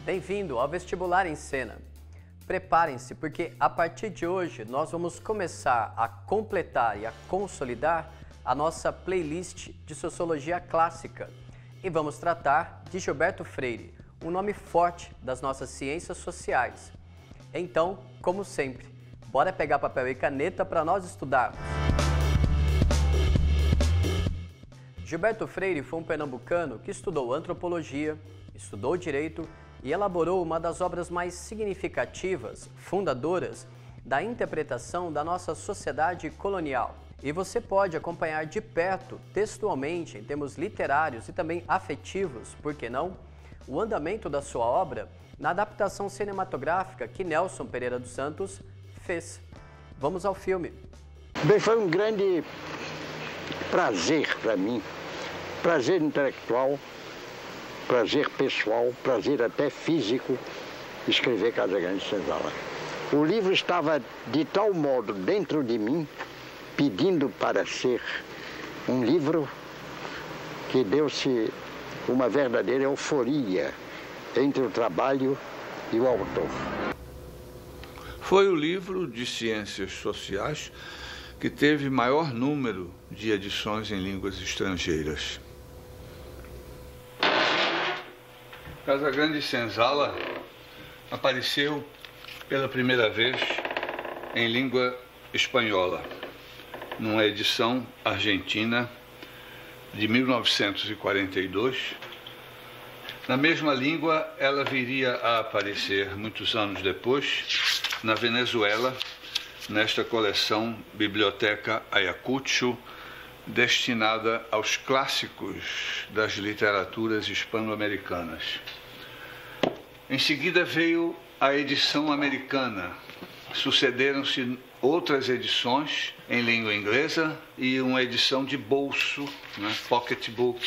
Bem-vindo ao Vestibular em Cena. Preparem-se, porque a partir de hoje nós vamos começar a completar e a consolidar a nossa playlist de Sociologia Clássica e vamos tratar de Gilberto Freire, um nome forte das nossas ciências sociais. Então, como sempre, bora pegar papel e caneta para nós estudarmos. Gilberto Freire foi um pernambucano que estudou antropologia, estudou direito e elaborou uma das obras mais significativas, fundadoras, da interpretação da nossa sociedade colonial. E você pode acompanhar de perto, textualmente, em termos literários e também afetivos, por que não, o andamento da sua obra na adaptação cinematográfica que Nelson Pereira dos Santos fez. Vamos ao filme. Bem, foi um grande prazer para mim, prazer intelectual, prazer pessoal, prazer até físico, escrever Casagrande Senzala. O livro estava de tal modo dentro de mim, pedindo para ser um livro que deu-se uma verdadeira euforia entre o trabalho e o autor. Foi o livro de ciências sociais que teve maior número de edições em línguas estrangeiras. Casagrande Senzala apareceu pela primeira vez em língua espanhola, numa edição argentina de 1942. Na mesma língua, ela viria a aparecer muitos anos depois, na Venezuela, nesta coleção Biblioteca Ayacucho, destinada aos clássicos das literaturas hispano-americanas. Em seguida veio a edição americana. Sucederam-se outras edições em língua inglesa e uma edição de bolso, pocketbook,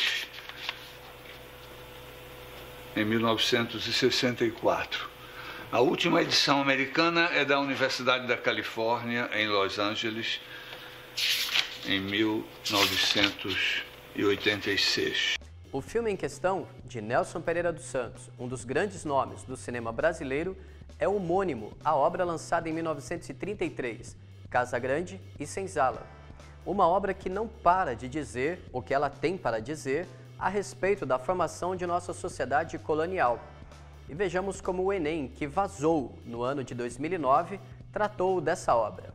em 1964. A última edição americana é da Universidade da Califórnia, em Los Angeles, em 1986. O filme em questão, de Nelson Pereira dos Santos, um dos grandes nomes do cinema brasileiro, é homônimo à obra lançada em 1933, Casagrande e Senzala. Uma obra que não para de dizer o que ela tem para dizer a respeito da formação de nossa sociedade colonial. E vejamos como o Enem, que vazou no ano de 2009, tratou dessa obra.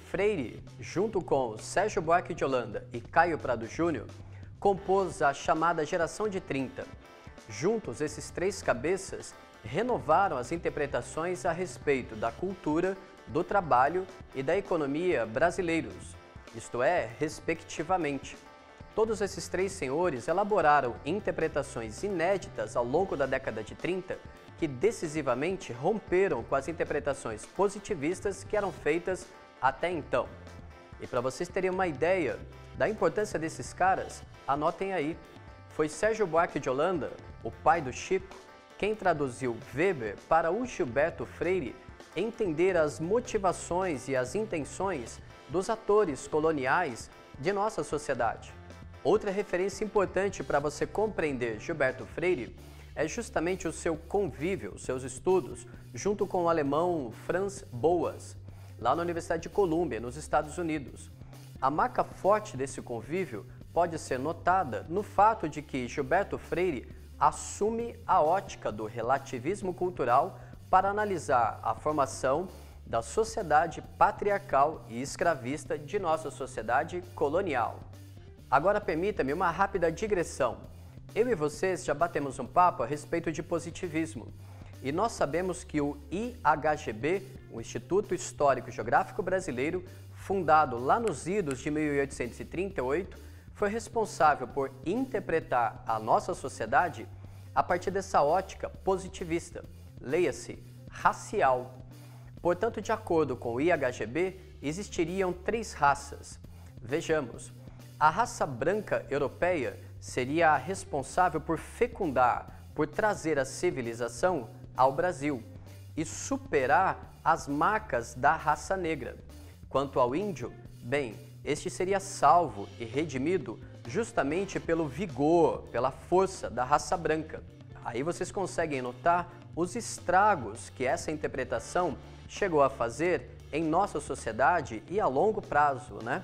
Freire, junto com Sérgio Buarque de Holanda e Caio Prado Júnior, compôs a chamada Geração de 30. Juntos, esses três cabeças renovaram as interpretações a respeito da cultura, do trabalho e da economia brasileiros, isto é, respectivamente. Todos esses três senhores elaboraram interpretações inéditas ao longo da década de 30 que decisivamente romperam com as interpretações positivistas que eram feitas até então. E para vocês terem uma ideia da importância desses caras, anotem aí. Foi Sérgio Buarque de Holanda, o pai do Chico, quem traduziu Weber para o Gilberto Freire entender as motivações e as intenções dos atores coloniais de nossa sociedade. Outra referência importante para você compreender Gilberto Freire é justamente o seu convívio, os seus estudos, junto com o alemão Franz Boas, lá na Universidade de Colômbia, nos Estados Unidos. A marca forte desse convívio pode ser notada no fato de que Gilberto Freire assume a ótica do relativismo cultural para analisar a formação da sociedade patriarcal e escravista de nossa sociedade colonial. Agora permita-me uma rápida digressão. Eu e vocês já batemos um papo a respeito de positivismo. E nós sabemos que o IHGB, o Instituto Histórico e Geográfico Brasileiro, fundado lá nos idos de 1838, foi responsável por interpretar a nossa sociedade a partir dessa ótica positivista, leia-se, racial. Portanto, de acordo com o IHGB, existiriam três raças. Vejamos, a raça branca europeia seria a responsável por fecundar, por trazer a civilização ao Brasil e superar as marcas da raça negra. Quanto ao índio, bem, este seria salvo e redimido justamente pelo vigor, pela força da raça branca. Aí vocês conseguem notar os estragos que essa interpretação chegou a fazer em nossa sociedade e a longo prazo, né?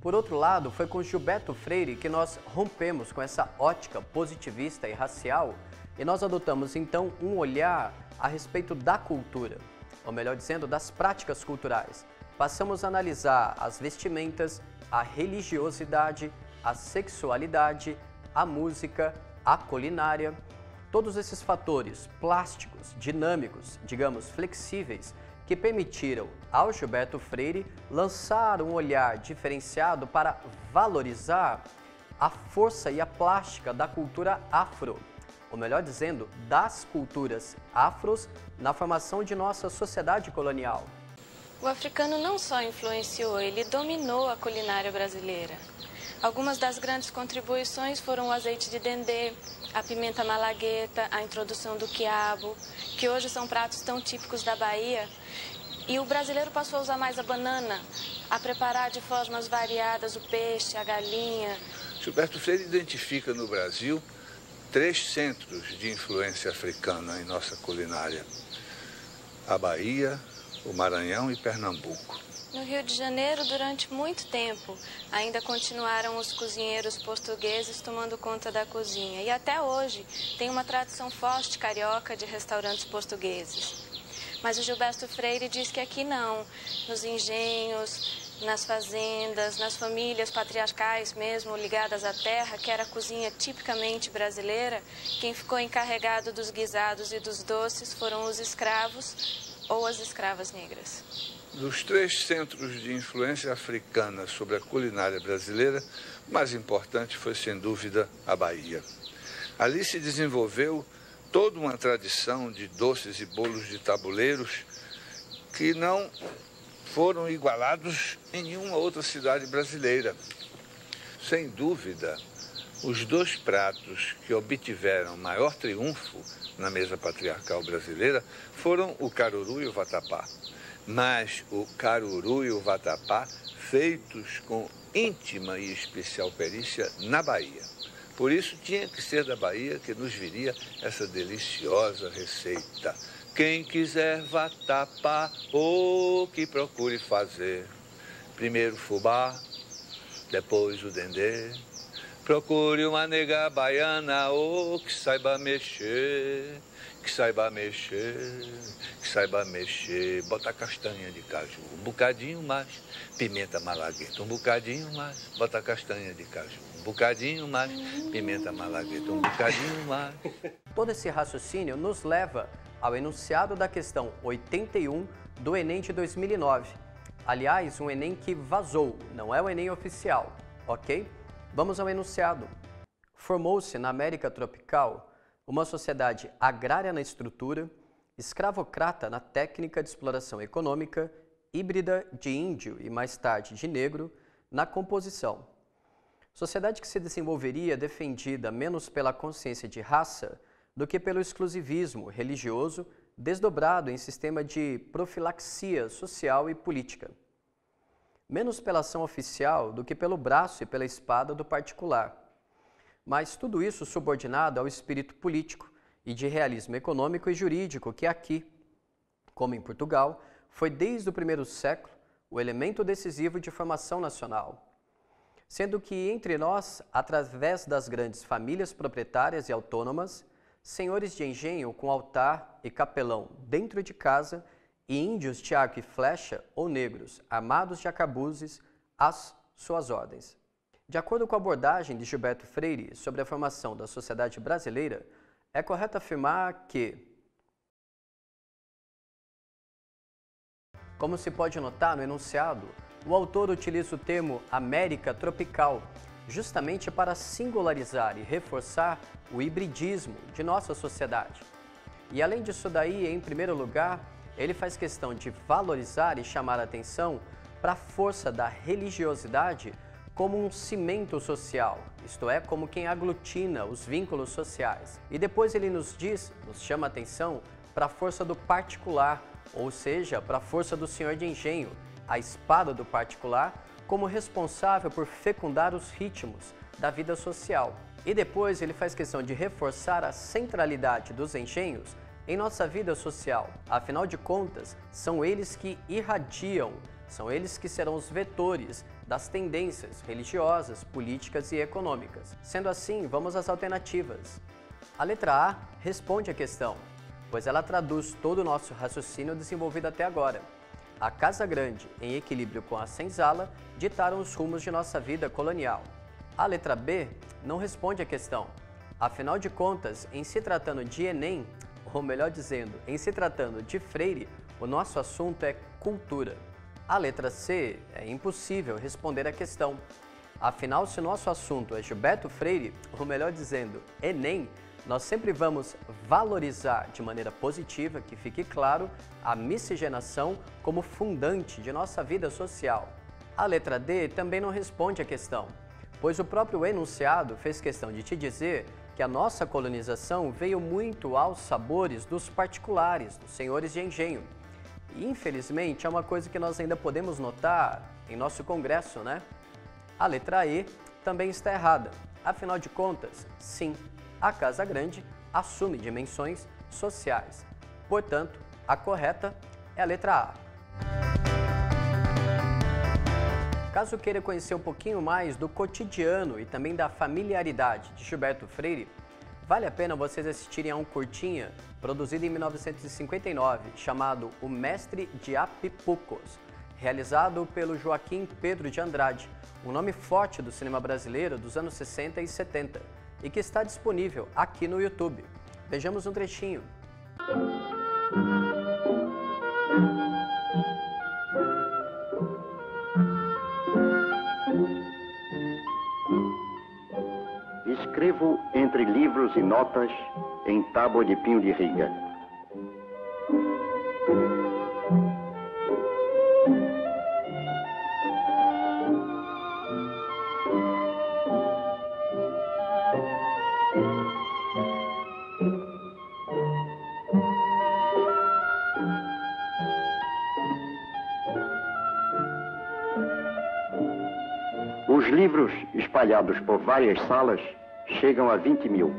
Por outro lado, foi com Gilberto Freire que nós rompemos com essa ótica positivista e racial e nós adotamos então um olhar a respeito da cultura, ou melhor dizendo, das práticas culturais. Passamos a analisar as vestimentas, a religiosidade, a sexualidade, a música, a culinária. Todos esses fatores plásticos, dinâmicos, digamos flexíveis, que permitiram ao Gilberto Freire lançar um olhar diferenciado para valorizar a força e a plástica da cultura afro, ou melhor dizendo, das culturas afros na formação de nossa sociedade colonial. O africano não só influenciou, ele dominou a culinária brasileira. Algumas das grandes contribuições foram o azeite de dendê, a pimenta malagueta, a introdução do quiabo, que hoje são pratos tão típicos da Bahia. E o brasileiro passou a usar mais a banana, a preparar de formas variadas o peixe, a galinha. Gilberto Freire identifica no Brasil 3 centros de influência africana em nossa culinária: a Bahia, o Maranhão e Pernambuco. No Rio de Janeiro, durante muito tempo, ainda continuaram os cozinheiros portugueses tomando conta da cozinha. E até hoje tem uma tradição forte carioca de restaurantes portugueses. Mas o Gilberto Freire diz que aqui não, nos engenhos, nas fazendas, nas famílias patriarcais mesmo, ligadas à terra, que era a cozinha tipicamente brasileira, quem ficou encarregado dos guisados e dos doces foram os escravos ou as escravas negras. Dos 3 centros de influência africana sobre a culinária brasileira, o mais importante foi, sem dúvida, a Bahia. Ali se desenvolveu toda uma tradição de doces e bolos de tabuleiros que não foram igualados em nenhuma outra cidade brasileira. Sem dúvida, os 2 pratos que obtiveram maior triunfo na mesa patriarcal brasileira foram o caruru e o vatapá. Mas o caruru e o vatapá feitos com íntima e especial perícia na Bahia. Por isso tinha que ser da Bahia que nos viria essa deliciosa receita. Quem quiser vatapá, que procure fazer. Primeiro fubá, depois o dendê. Procure uma nega baiana, que saiba mexer. Que saiba mexer, que saiba mexer. Bota castanha de caju, um bocadinho mais. Pimenta malagueta, um bocadinho mais. Bota castanha de caju, um bocadinho mais. Pimenta malagueta, um bocadinho mais. Todo esse raciocínio nos leva ao enunciado da questão 81 do Enem de 2009. Aliás, um Enem que vazou, não é o Enem oficial, ok? Vamos ao enunciado. Formou-se na América tropical uma sociedade agrária na estrutura, escravocrata na técnica de exploração econômica, híbrida de índio e mais tarde de negro na composição. Sociedade que se desenvolveria defendida menos pela consciência de raça do que pelo exclusivismo religioso desdobrado em sistema de profilaxia social e política. Menos pela ação oficial do que pelo braço e pela espada do particular. Mas tudo isso subordinado ao espírito político e de realismo econômico e jurídico que aqui, como em Portugal, foi desde o primeiro século o elemento decisivo de formação nacional. Sendo que entre nós, através das grandes famílias proprietárias e autônomas, senhores de engenho com altar e capelão dentro de casa e índios de arco e flecha ou negros armados de arcabuzes às suas ordens. De acordo com a abordagem de Gilberto Freire sobre a formação da sociedade brasileira, é correto afirmar que, como se pode notar no enunciado, o autor utiliza o termo América tropical justamente para singularizar e reforçar o hibridismo de nossa sociedade. E além disso daí, em primeiro lugar, ele faz questão de valorizar e chamar a atenção para a força da religiosidade como um cimento social, isto é, como quem aglutina os vínculos sociais. E depois ele nos chama a atenção para a força do particular, ou seja, para a força do senhor de engenho, a espada do particular, como responsável por fecundar os ritmos, da vida social. E depois ele faz questão de reforçar a centralidade dos engenhos em nossa vida social. Afinal de contas, são eles que irradiam, são eles que serão os vetores das tendências religiosas, políticas e econômicas. Sendo assim, vamos às alternativas. A letra A responde à questão, pois ela traduz todo o nosso raciocínio desenvolvido até agora. A Casa Grande, em equilíbrio com a senzala, ditaram os rumos de nossa vida colonial. A letra B não responde à questão. Afinal de contas, em se tratando de Enem, ou melhor dizendo, em se tratando de Freire, o nosso assunto é cultura. A letra C é impossível responder à questão. Afinal, se o nosso assunto é Gilberto Freire, ou melhor dizendo, Enem, nós sempre vamos valorizar de maneira positiva, que fique claro, a miscigenação como fundante de nossa vida social. A letra D também não responde à questão, pois o próprio enunciado fez questão de te dizer que a nossa colonização veio muito aos sabores dos particulares, dos senhores de engenho. E, infelizmente, é uma coisa que nós ainda podemos notar em nosso Congresso, né? A letra E também está errada. Afinal de contas, sim, a Casa Grande assume dimensões sociais. Portanto, a correta é a letra A. Caso queira conhecer um pouquinho mais do cotidiano e também da familiaridade de Gilberto Freire, vale a pena vocês assistirem a um curtinha produzido em 1959, chamado O Mestre de Apipucos, realizado pelo Joaquim Pedro de Andrade, um nome forte do cinema brasileiro dos anos 60 e 70, e que está disponível aqui no YouTube. Vejamos um trechinho. Escrevo entre livros e notas em tábua de pinho de riga. Os livros espalhados por várias salas chegam a 20.000.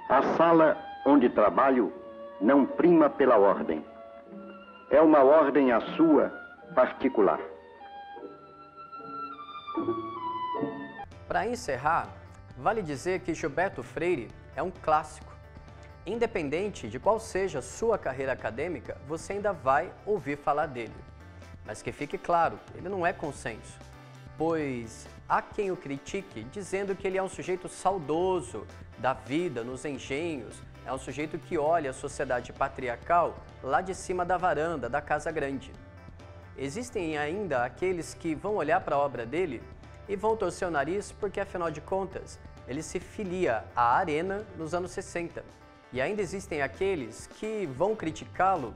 A sala onde trabalho não prima pela ordem. É uma ordem a sua particular. Para encerrar, vale dizer que Gilberto Freire é um clássico. Independente de qual seja a sua carreira acadêmica, você ainda vai ouvir falar dele. Mas que fique claro, ele não é consenso, pois há quem o critique dizendo que ele é um sujeito saudoso da vida nos engenhos, é um sujeito que olha a sociedade patriarcal lá de cima da varanda da Casa Grande. Existem ainda aqueles que vão olhar para a obra dele e vão torcer o nariz porque, afinal de contas, ele se filia à Arena nos anos 60. E ainda existem aqueles que vão criticá-lo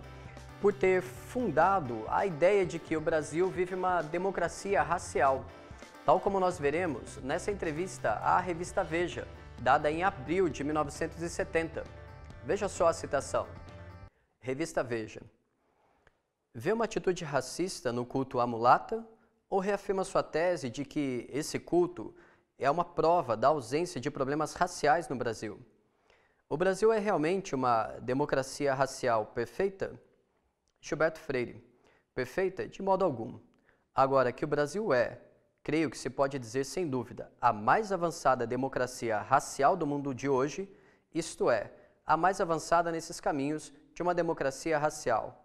por ter fundado a ideia de que o Brasil vive uma democracia racial, tal como nós veremos nessa entrevista à revista Veja, dada em abril de 1970. Veja só a citação. Revista Veja. Vê uma atitude racista no culto à mulata ou reafirma sua tese de que esse culto é uma prova da ausência de problemas raciais no Brasil? O Brasil é realmente uma democracia racial perfeita? Gilberto Freire. Perfeita de modo algum. Agora, que o Brasil é, creio que se pode dizer sem dúvida, a mais avançada democracia racial do mundo de hoje, isto é, a mais avançada nesses caminhos de uma democracia racial.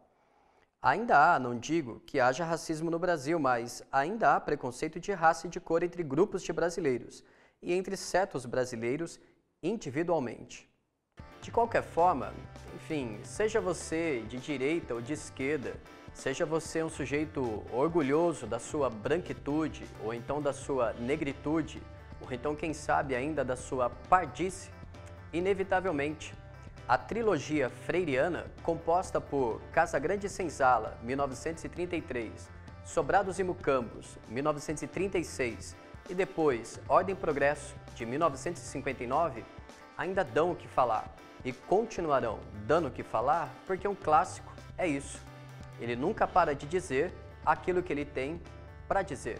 Ainda há, não digo que haja racismo no Brasil, mas ainda há preconceito de raça e de cor entre grupos de brasileiros e entre certos brasileiros individualmente. De qualquer forma, enfim, seja você de direita ou de esquerda, seja você um sujeito orgulhoso da sua branquitude, ou então da sua negritude, ou então, quem sabe, ainda da sua pardice, inevitavelmente, a trilogia freiriana, composta por Casa Grande e Senzala, 1933, Sobrados e Mucambos, 1936, e depois Ordem e Progresso, de 1959, ainda dão o que falar. E continuarão dando o que falar, porque um clássico é isso. Ele nunca para de dizer aquilo que ele tem para dizer.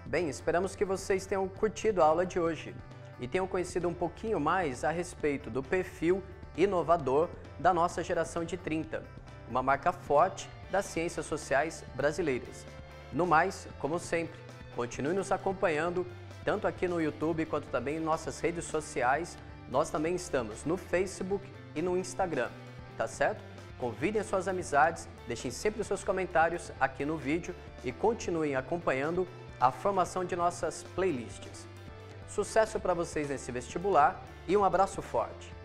Bem, esperamos que vocês tenham curtido a aula de hoje e tenham conhecido um pouquinho mais a respeito do perfil inovador da nossa geração de 30, uma marca forte das ciências sociais brasileiras. No mais, como sempre, continue nos acompanhando, tanto aqui no YouTube quanto também em nossas redes sociais. Nós também estamos no Facebook e no Instagram, tá certo? Convidem suas amizades, deixem sempre os seus comentários aqui no vídeo e continuem acompanhando a formação de nossas playlists. Sucesso para vocês nesse vestibular e um abraço forte!